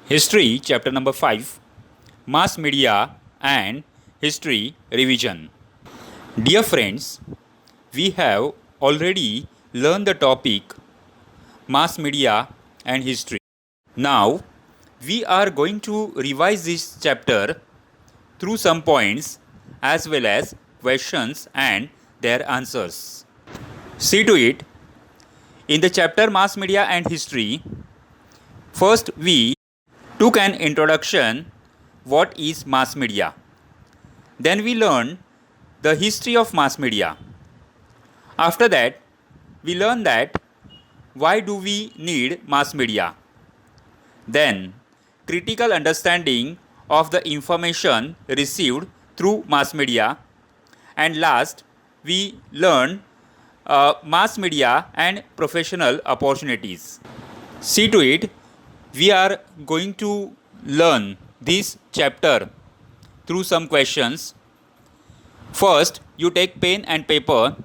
History, chapter number 5, Mass Media and History Revision. Dear friends, we have already learned the topic Mass Media and History. Now, we are going to revise this chapter through some points as well as questions and their answers. See to it, in the chapter Mass Media and History, first we took an introduction what is mass media. Then we learned the history of mass media. After that, we learned that why do we need mass media. Then, critical understanding of the information received through mass media. And last, we learned mass media and professional opportunities. See to it, we are going to learn this chapter through some questions. First, you take pen and paper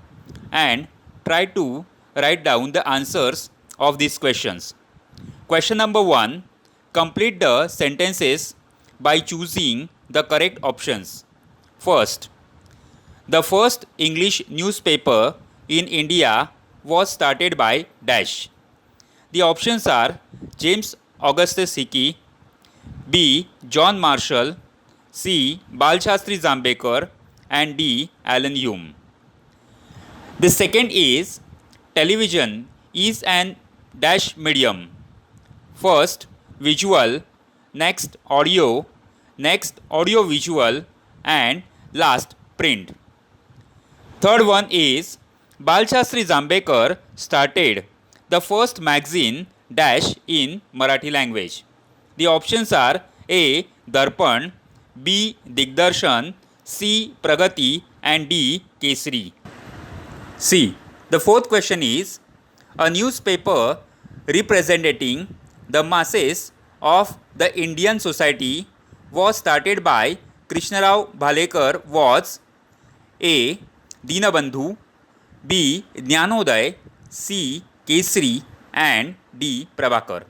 and try to write down the answers of these questions. Question number 1, complete the sentences by choosing the correct options. First, the first English newspaper in India was started by dash. The options are James Augustus Hickey, B. John Marshall, C. Balshastri Zambekar, and D. Alan Hume. The second is television is an dash medium. First visual, next audio visual, and last print. Third one is Balshastri Zambekar started the first magazine dash in Marathi language. The options are A. Darpan, B. Digdarshan, C. Pragati, and D. Kesari. C. The fourth question is a newspaper representing the masses of the Indian society was started by Krishnarao Bhalekar was A. Dinabandhu, B. Jnanoday, C. Kesari, and D. Prabhakar.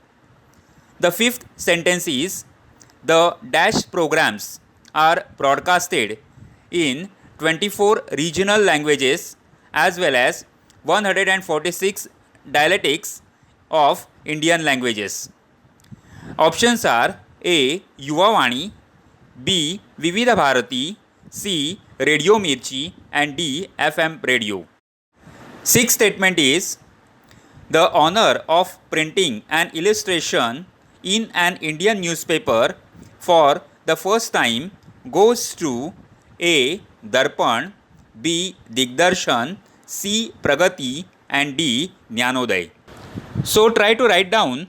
The fifth sentence is the dash programs are broadcasted in 24 regional languages as well as 146 dialects of Indian languages. Options are A. Yuvavani, B. Vividha Bharati, C. Radio Mirchi, and D. FM Radio. Sixth statement is the honor of printing an illustration in an Indian newspaper for the first time goes to A. Darpan, B. Digdarshan, C. Pragati, and D. Jnanoday. So try to write down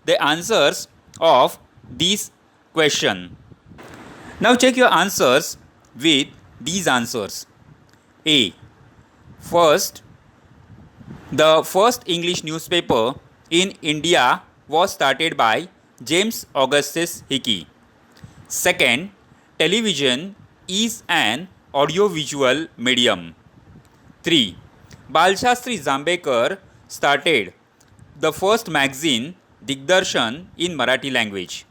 the answers of these question. Now check your answers with these answers. A. First, the first English newspaper in India was started by James Augustus Hickey. Second, television is an audiovisual medium. 3. Balshastri Zambekar started the first magazine Digdarshan in Marathi language.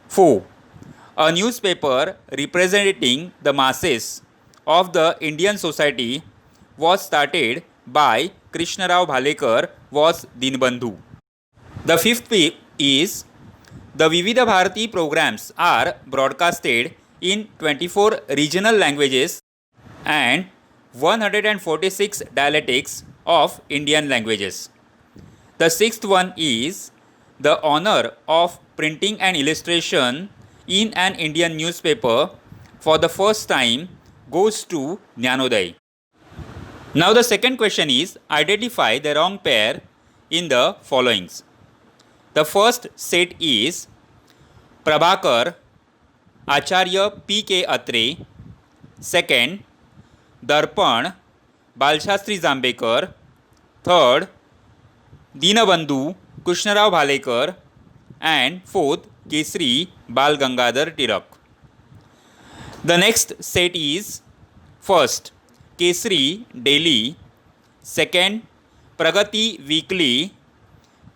4. A newspaper representing the masses of the Indian society was started by Krishnarao Bhalekar was Dinabandhu. The fifth is the Vividha Bharati programs are broadcasted in 24 regional languages and 146 dialects of Indian languages. The sixth one is the honor of printing an illustration in an Indian newspaper for the first time goes to Jnanoday. Now the second question is identify the wrong pair in the followings. The first set is Prabhakar, Acharya P.K. Atre. Second, Darpan, Balshastri Zambekar. Third, Dinabandhu, Krishnarao Bhalekar. And fourth, Kesari, Bal Gangadhar Tilak. The next set is first, Kesari Daily. Second, Pragati Weekly.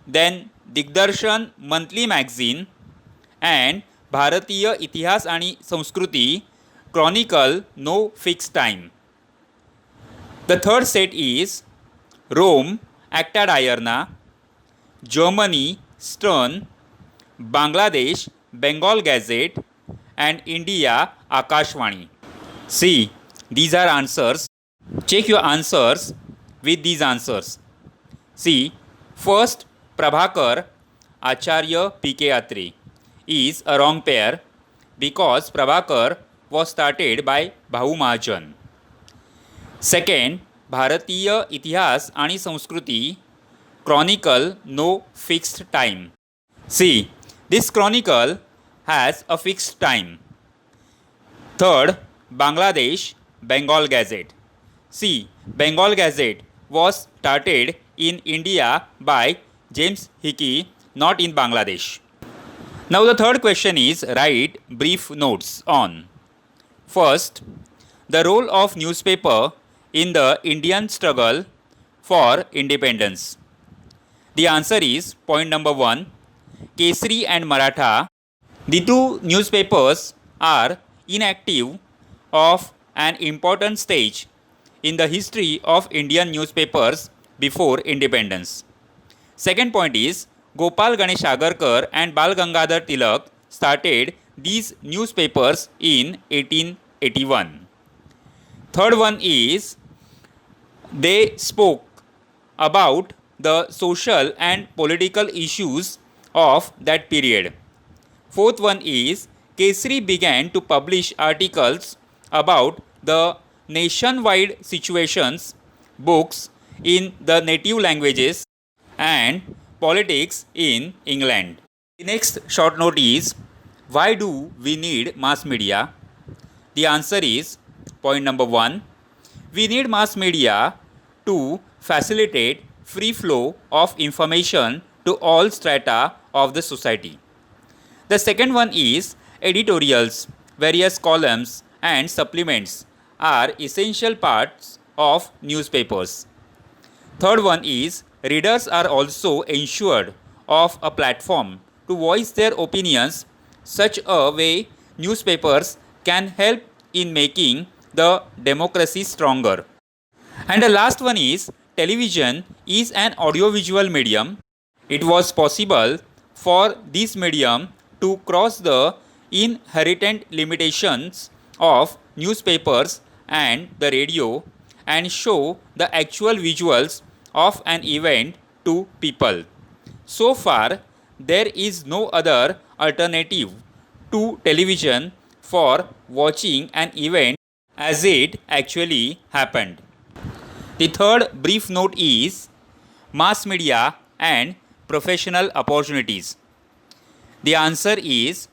Then Digdarshan Monthly Magazine. and भारतीय इतिहास आणि संस्कृती chronicle no fixed time. The third set is Rome Acta Diurna, Germany Stern, Bangladesh Bengal Gazette, and India Akashvani. See, these are answers. Check your answers with these answers. See, first Prabhakar Acharya P.K. Atri is a wrong pair because Prabhakar was started by Bhau Mahajan. Second, भारतीय इतिहास आणि संस्कृती chronicle no fixed time. See, this chronicle has a fixed time. Third, Bangladesh Bengal Gazette. See, Bengal Gazette was started in India by James Hickey, not in Bangladesh. Now the third question is write brief notes on. First, the role of newspaper in the Indian struggle for independence. The answer is point number 1, Kesari and Maratha. The two newspapers are inactive of an important stage in the history of Indian newspapers before independence. Second point is Gopal Ganesh Agarkar and Bal Gangadhar Tilak started these newspapers in 1881. Third one is they spoke about the social and political issues of that period. Fourth one is Kesari began to publish articles about the nationwide situations, books in the native languages, and politics in England. The next short note is why do we need mass media? The answer is point number 1, we need mass media to facilitate free flow of information to all strata of the society. The second one is editorials, various columns and supplements are essential parts of newspapers. Third one is readers are also ensured of a platform to voice their opinions. Such a way newspapers can help in making the democracy stronger. And the last one is television is an audiovisual medium. It was possible for this medium to cross the inherent limitations of newspapers and the radio and show the actual visuals of an event to people. So far, there is no other alternative to television for watching an event as it actually happened. The third brief note is mass media and professional opportunities. The answer is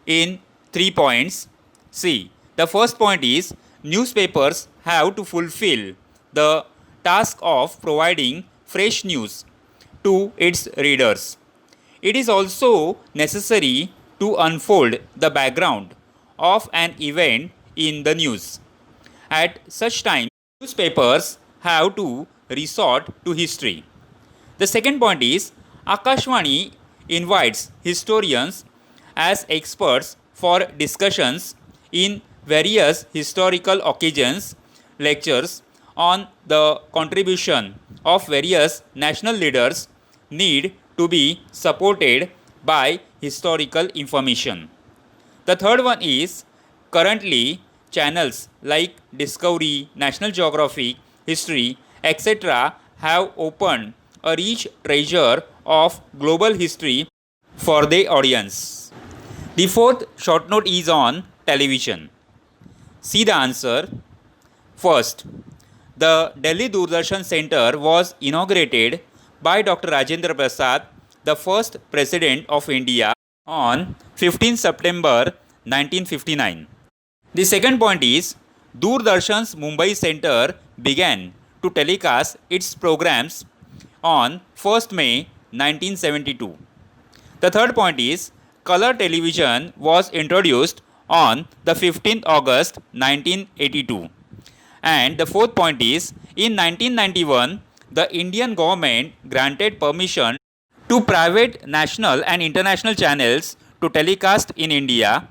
in 3 points. See, the first point is newspapers have to fulfill the task of providing fresh news to its readers. It is also necessary to unfold the background of an event in the news. At such time, newspapers have to resort to history. The second point is Akashvani invites historians as experts for discussions in various historical occasions, lectures on the contribution of various national leaders need to be supported by historical information. The third one is currently channels like Discovery, National Geographic, History, etc. have opened a rich treasure of global history for the audience. The fourth short note is on television. See the answer. First, the Delhi Doordarshan Center was inaugurated by Dr. Rajendra Prasad, the first President of India, on 15 September 1959. The second point is Doordarshan's Mumbai Center began to telecast its programs on 1st May 1972. The third point is color television was introduced on the 15th August 1982. And the fourth point is in 1991 the Indian government granted permission to private national and international channels to telecast in India.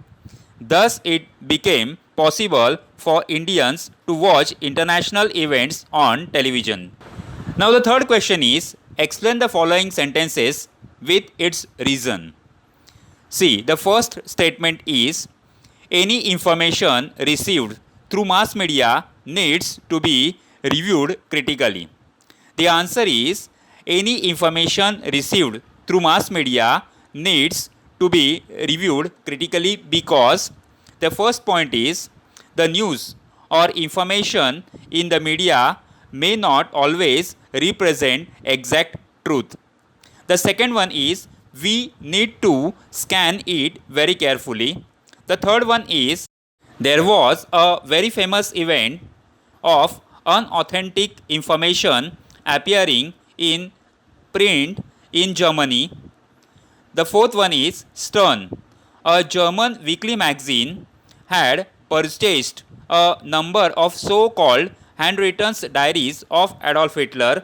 Thus, it became possible for Indians to watch international events on television. Now, the third question is explain the following sentences with its reason. See, the first statement is any information received through mass media needs to be reviewed critically. The answer is any information received through mass media needs to be reviewed critically because the first point is the news or information in the media may not always represent exact truth. The second one is we need to scan it very carefully. The third one is there was a very famous event of unauthentic information appearing in print in Germany. The fourth one is Stern. A German weekly magazine had purchased a number of so-called handwritten diaries of Adolf Hitler.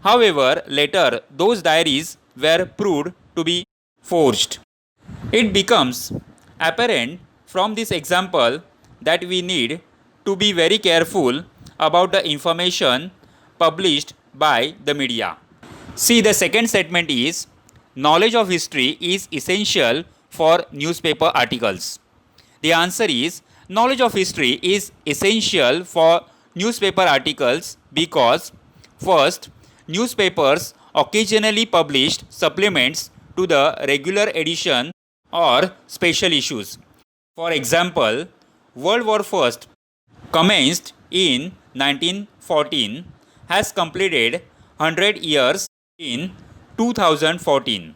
However, later those diaries were proved to be forged. It becomes apparent from this example that we need to be very careful about the information published by the media. See, the second statement is knowledge of history is essential for newspaper articles. The answer is knowledge of history is essential for newspaper articles because first, newspapers occasionally published supplements to the regular edition or special issues. For example, World War I commenced in 1914 has completed 100 years in 2014.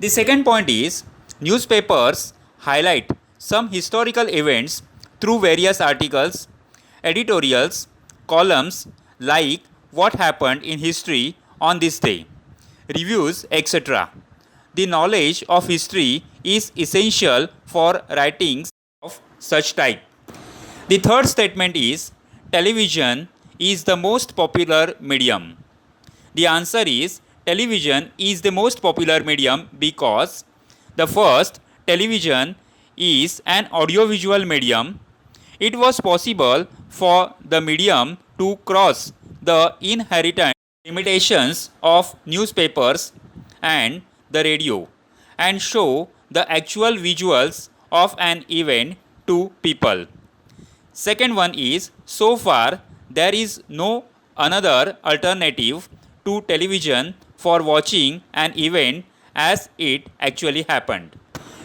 The second point is newspapers highlight some historical events through various articles, editorials, columns like what happened in history on this day, reviews, etc. The knowledge of history is essential for writings of such type. The third statement is television is the most popular medium. The answer is television is the most popular medium because the first, television is an audiovisual medium. It was possible for the medium to cross the inherent limitations of newspapers and the radio and show the actual visuals of an event to people. Second one is so far there is no another alternative to television for watching an event as it actually happened.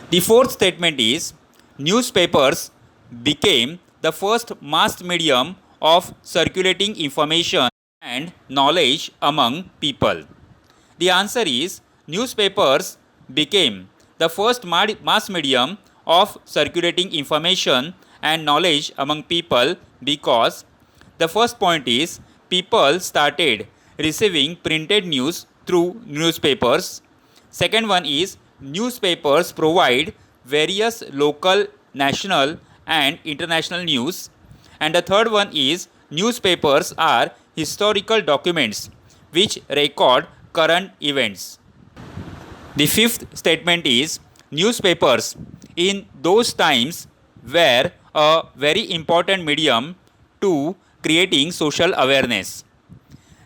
The fourth statement is newspapers became the first mass medium of circulating information and knowledge among people. The answer is newspapers became the first mass medium of circulating information and knowledge among people because the first point is people started receiving printed news through newspapers. Second one is newspapers provide various local, national and international news. And the third one is newspapers are historical documents which record current events. The fifth statement is newspapers in those times were a very important medium to creating social awareness.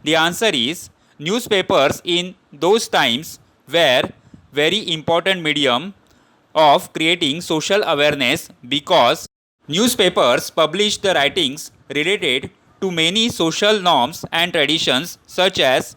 The answer is newspapers in those times were very important medium of creating social awareness because newspapers published the writings related to many social norms and traditions such as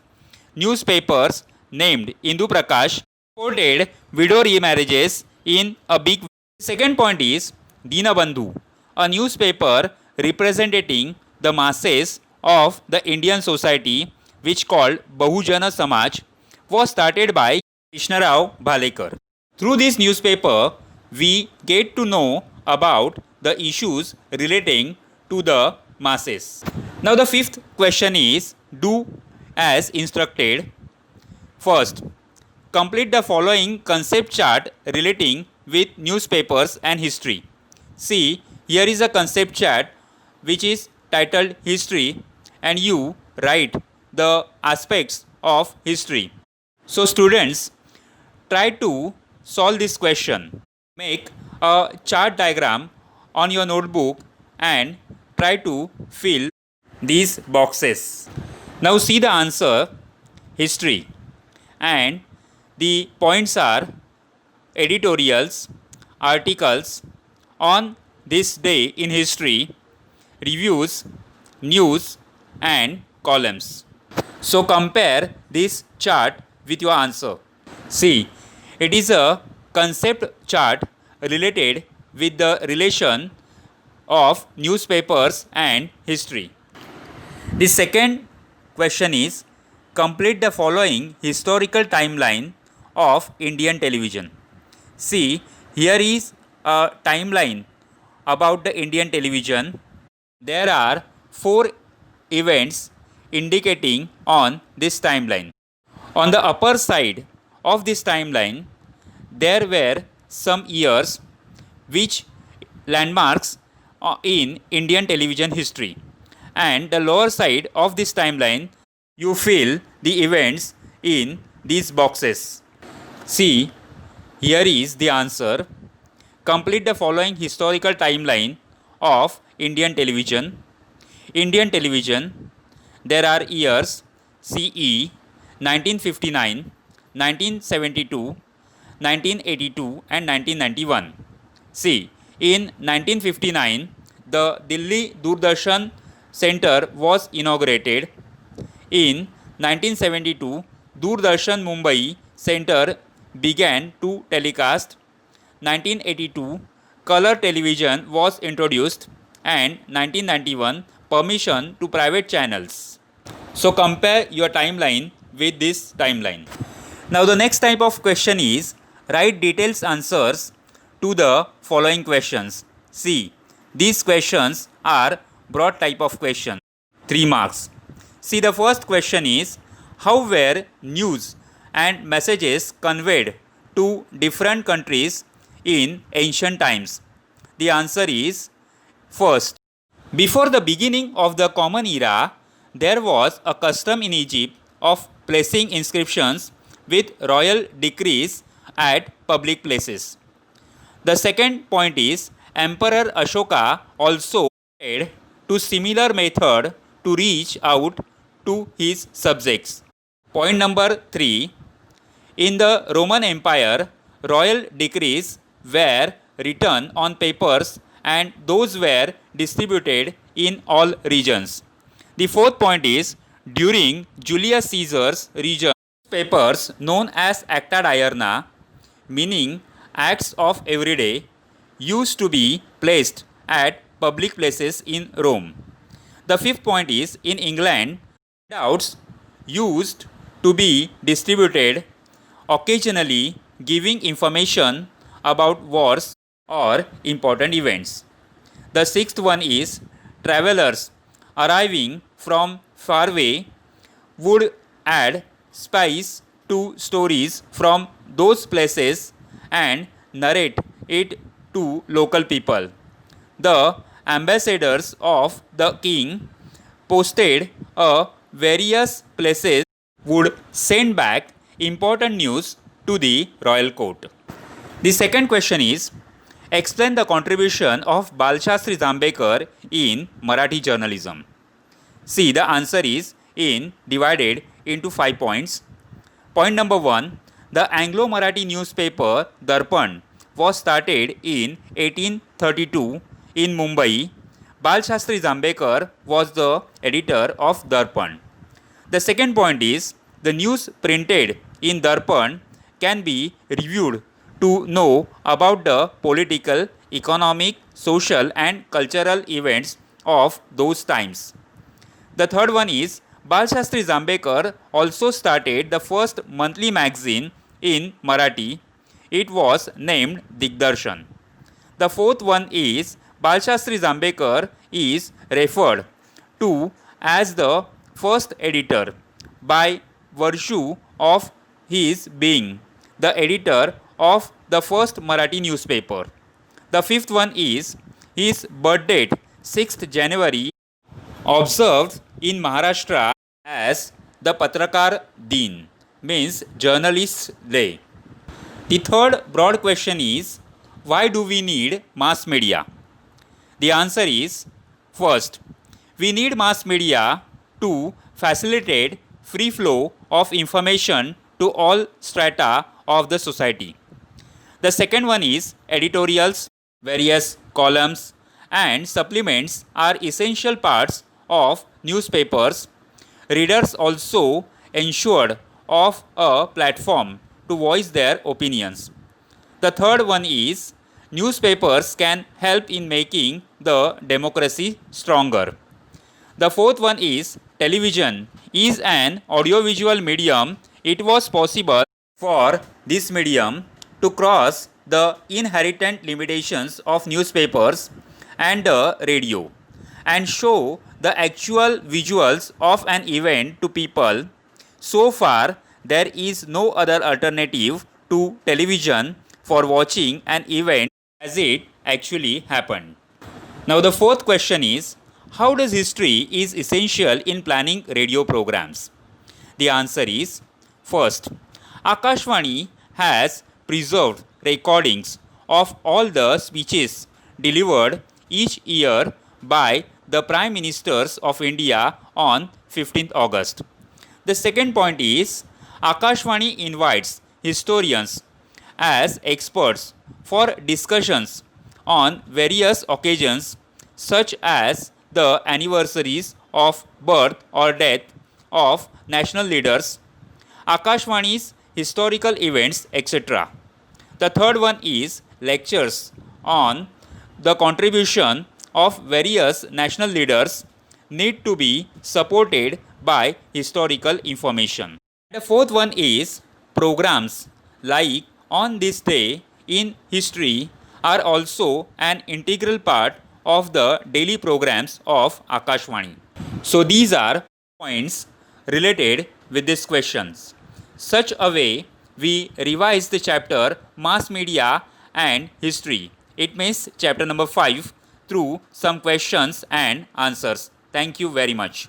newspapers named Indu Prakash reported widow remarriages in a big way. Second point is Dinabandhu, a newspaper representing the masses of the Indian society which called Bahujana Samaj was started by Krishnarao Bhalekar. Through this newspaper, we get to know about the issues relating to the masses. Now the fifth question is do as instructed. First, complete the following concept chart relating with newspapers and history. See, here is a concept chart which is titled History and you write the aspects of history. So students, try to solve this question. Make a chart diagram on your notebook and try to fill these boxes. Now see the answer, history, and the points are editorials, articles on this day in history, reviews, news, and columns. So compare this chart with your answer. See, it is a concept chart related with the relation of newspapers and history. The second question is, complete the following historical timeline of Indian television. See, here is a timeline about the Indian television. There are 4 events indicating on this timeline. On the upper side of this timeline, there were some years which landmarks in Indian television history. And the lower side of this timeline, you fill the events in these boxes. See, here is the answer. Complete the following historical timeline of Indian television. Indian television, there are years CE 1959, 1972, 1982 and 1991. See, in 1959, the Delhi Doordarshan Center was inaugurated. In 1972, Doordarshan Mumbai Center began to telecast. 1982, color television was introduced, and 1991, permission to private channels. So compare your timeline with this timeline. Now the next type of question is, write detailed answers to the following questions. See, these questions are broad type of question. 3 marks. See, the first question is, how were news and messages conveyed to different countries in ancient times? The answer is, first, before the beginning of the Common Era, there was a custom in Egypt of placing inscriptions with royal decrees at public places. The second point is, Emperor Ashoka also had to similar method to reach out to his subjects. Point number 3, in the Roman Empire, royal decrees were written on papers and those were distributed in all regions. The fourth point is, during Julius Caesar's region, papers known as Acta Diurna, meaning acts of every day, used to be placed at public places in Rome. The fifth point is, in England, handouts used to be distributed, occasionally giving information about wars or important events. The sixth one is, travelers arriving from far away would add spice to stories from those places and narrate it to local people. The ambassadors of the king posted at various places would send back important news to the royal court. The second question is, explain the contribution of Balshastri Jambekar in Marathi journalism. See, the answer is divided into 5 points. Point number 1, the Anglo-Marathi newspaper Darpan was started in 1832 in Mumbai. Balshastri Jambekar was the editor of Darpan. The second point is, the news printed in Darpan can be reviewed to know about the political, economic, social and cultural events of those times. The third one is, Balshastri Jambekar also started the first monthly magazine in Marathi. It was named Digdarshan. The fourth one is, Balshastri Jambekar is referred to as the first editor by virtue of his being the editor of the first Marathi newspaper. The fifth one is, his birth date 6th January, observed in Maharashtra as the Patrakar Din, means Journalist's Day. The third broad question is, why do we need mass media? The answer is, first, we need mass media to facilitate free flow of information to all strata of the society. The second one is editorials, various columns and supplements are essential parts of newspapers. Readers also ensured of a platform to voice their opinions. The third one is newspapers can help in making the democracy stronger. The fourth one is television is an audiovisual medium. It was possible for this medium to cross the inherent limitations of newspapers and radio and show the actual visuals of an event to people. So far, there is no other alternative to television for watching an event as it actually happened. Now the fourth question is, how does history is essential in planning radio programs? The answer is, first, Akashvani has preserved recordings of all the speeches delivered each year by the Prime Ministers of India on 15th August. The second point is, Akashvani invites historians as experts for discussions on various occasions such as the anniversaries of birth or death of national leaders, Akashvani's historical events, etc. The third one is lectures on the contribution of various national leaders need to be supported by historical information. The fourth one is programs like On This Day in History are also an integral part of the daily programs of Akashvani. So these are points related with these questions. Such a way we revise the chapter Mass Media and History. It means chapter number 5 through some questions and answers. Thank you very much.